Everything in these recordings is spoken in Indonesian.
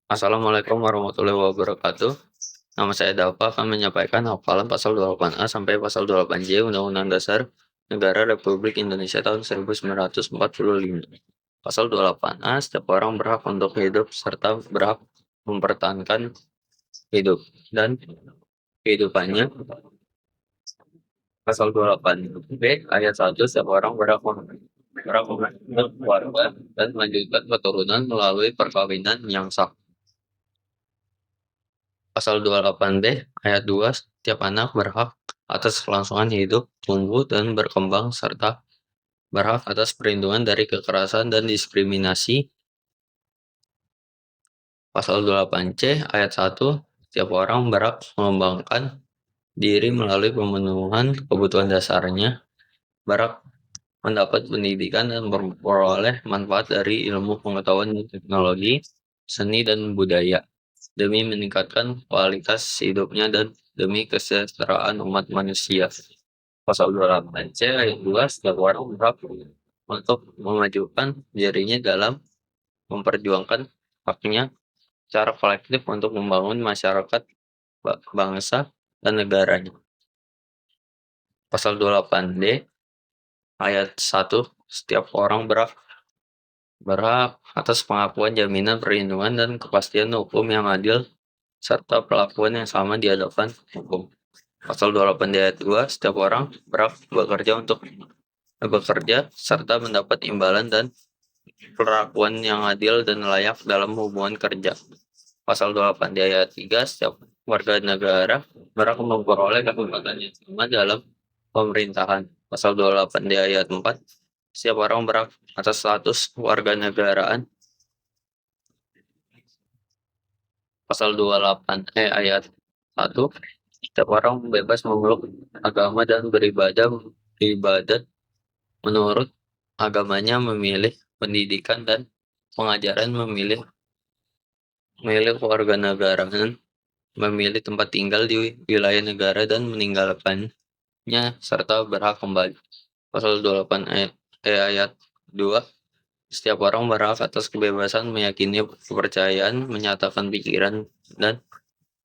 Assalamualaikum warahmatullahi wabarakatuh. Nama saya Dava akan menyampaikan hafalan pasal 28A sampai pasal 28J Undang-Undang Dasar Negara Republik Indonesia tahun 1945. Pasal 28A, setiap orang berhak untuk hidup serta berhak mempertahankan hidup dan kehidupannya. Pasal 28B ayat 1, setiap orang berhak membentuk keluarga dan melanjutkan keturunan melalui perkawinan yang sah. Pasal 28B ayat 2, setiap anak berhak atas kelangsungan hidup, tumbuh, dan berkembang serta berhak atas perlindungan dari kekerasan dan diskriminasi. Pasal 28C ayat 1, setiap orang berhak mengembangkan diri melalui pemenuhan kebutuhan dasarnya, berhak mendapat pendidikan dan memperoleh manfaat dari ilmu pengetahuan dan teknologi, seni dan budaya, demi meningkatkan kualitas hidupnya dan demi kesejahteraan umat manusia. Pasal 28C ayat 2, setiap orang berhak untuk memajukan dirinya dalam memperjuangkan haknya secara kolektif untuk membangun masyarakat, bangsa, dan negaranya. Pasal 28D ayat 1, setiap orang berhak atas pengakuan, jaminan, perlindungan, dan kepastian hukum yang adil serta perlakuan yang sama di hadapan hukum. Pasal 28D ayat 2, setiap orang berhak bekerja serta mendapat imbalan dan perlakuan yang adil dan layak dalam hubungan kerja. Pasal 28D ayat 3, setiap warga negara berhak memperoleh kesempatan yang sama dalam pemerintahan. Pasal 28D ayat 4, setiap orang berhak atas status warga negaraan. Pasal 28E ayat 1, setiap orang bebas memeluk agama dan beribadat menurut agamanya, memilih pendidikan dan pengajaran, memilih kewarganegaraan, memilih tempat tinggal di wilayah negara dan meninggalkannya, serta berhak kembali. Pasal 28E ayat 2, setiap orang berhak atas kebebasan meyakini kepercayaan, menyatakan pikiran dan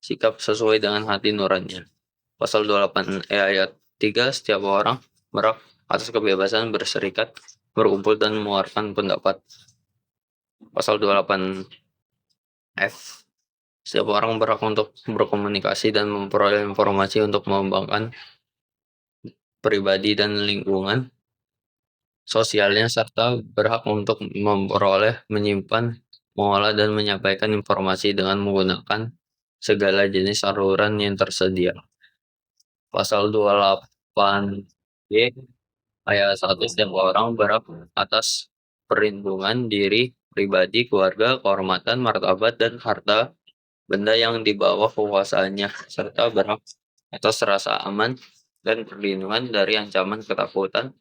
sikap sesuai dengan hati nuraninya. Pasal 28E ayat 3, setiap orang berhak atas kebebasan berserikat, berkumpul, dan mengeluarkan pendapat. Pasal 28F, setiap orang berhak untuk berkomunikasi dan memperoleh informasi untuk mengembangkan pribadi dan lingkungan sosialnya, serta berhak untuk memperoleh, menyimpan, mengolah, dan menyampaikan informasi dengan menggunakan segala jenis saluran yang tersedia. Pasal 28B ayat 1, setiap orang berhak atas perlindungan diri pribadi, keluarga, kehormatan, martabat, dan harta benda yang di bawah kekuasaannya, serta berhak atas rasa aman dan perlindungan dari ancaman ketakutan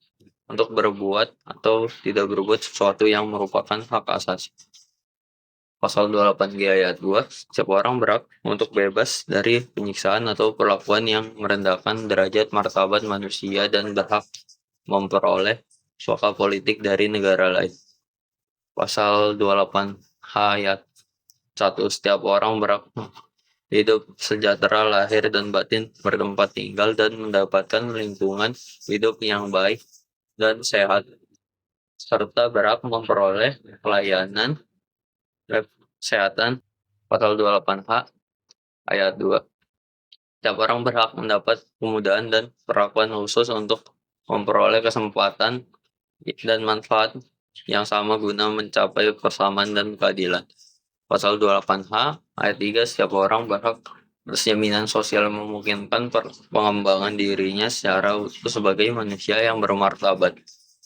untuk berbuat atau tidak berbuat sesuatu yang merupakan hak asasi. Pasal 28G ayat 2, setiap orang berhak untuk bebas dari penyiksaan atau perlakuan yang merendahkan derajat martabat manusia dan berhak memperoleh suaka politik dari negara lain. Pasal 28H ayat 1, setiap orang berhak hidup sejahtera lahir dan batin, bertempat tinggal, dan mendapatkan lingkungan hidup yang baik dan sehat, serta berhak memperoleh pelayanan kesehatan. Pasal 28H ayat 2, setiap orang berhak mendapat kemudahan dan perlakuan khusus untuk memperoleh kesempatan dan manfaat yang sama guna mencapai persamaan dan keadilan. Pasal 28H ayat 3, setiap orang berhak atas jaminan sosial yang memungkinkan pengembangan dirinya secara utuh sebagai manusia yang bermartabat.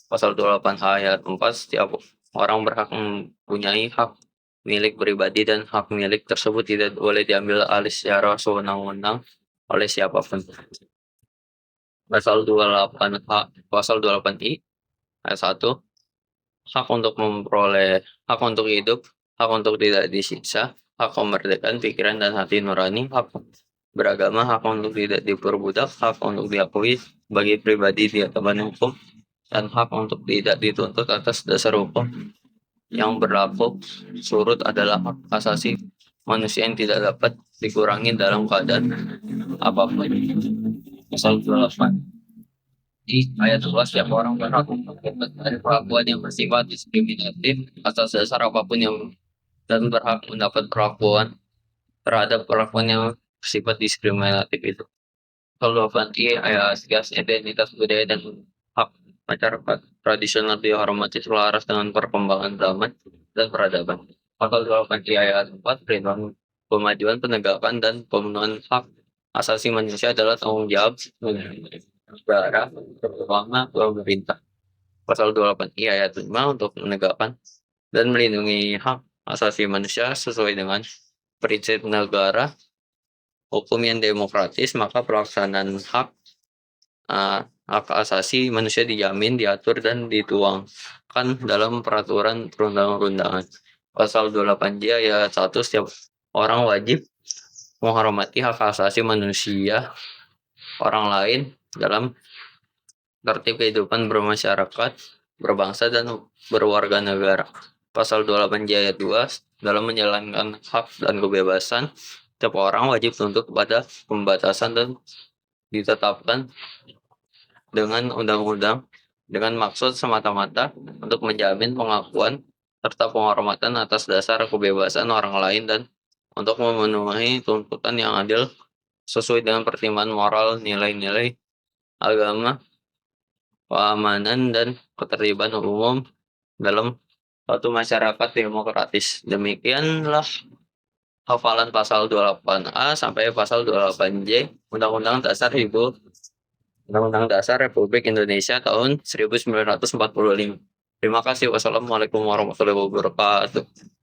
Pasal 28H ayat 4, setiap orang berhak mempunyai hak milik pribadi dan hak milik tersebut tidak boleh diambil alih secara sewenang-wenang oleh siapapun. Pasal 28I ayat 1, hak untuk memperoleh, hak untuk hidup, hak untuk tidak disiksa, hak kemerdekaan pikiran dan hati nurani, hak beragama, hak untuk tidak diperbudak, hak untuk diakui bagi pribadi di hadapan hukum, dan hak untuk tidak dituntut atas dasar hukum yang berlaku surut adalah hak asasi manusia yang tidak dapat dikurangi dalam keadaan apapun. Pasal 28 di ayat 11, setiap orang berhak dari perlakuan yang bersifat diskriminatif atas dasar apapun yang dan berhak mendapat perlakuan terhadap perlakuan yang bersifat diskriminatif itu. Kalau Fanti ayat 11, identitas budaya dan hak masyarakat tradisional dihormati selaras dengan perkembangan zaman dan peradaban. Pasal 28 ayat 4, perlindungan kemajuan, penegakan, dan pemenuhan hak asasi manusia adalah tanggung jawab negara, terutama pemerintah. Pasal 28 ayat 5, untuk menegakkan dan melindungi hak asasi manusia sesuai dengan prinsip negara hukum yang demokratis, maka pelaksanaan hak asasi manusia dijamin, diatur, dan dituangkan dalam peraturan perundang-undangan. Pasal 28J ayat 1, setiap orang wajib menghormati hak asasi manusia orang lain dalam tertib kehidupan bermasyarakat, berbangsa, dan berwarga negara. Pasal 28J ayat 2, dalam menjalankan hak dan kebebasan, setiap orang wajib tunduk pada pembatasan dan ditetapkan dengan undang-undang dengan maksud semata-mata untuk menjamin pengakuan serta penghormatan atas dasar kebebasan orang lain dan untuk memenuhi tuntutan yang adil sesuai dengan pertimbangan moral, nilai-nilai agama, keamanan, dan ketertiban umum dalam suatu masyarakat demokratis. Demikianlah hafalan pasal 28A sampai pasal 28J Undang-Undang Dasar Republik Indonesia tahun 1945. Terima kasih. Wassalamualaikum warahmatullahi wabarakatuh.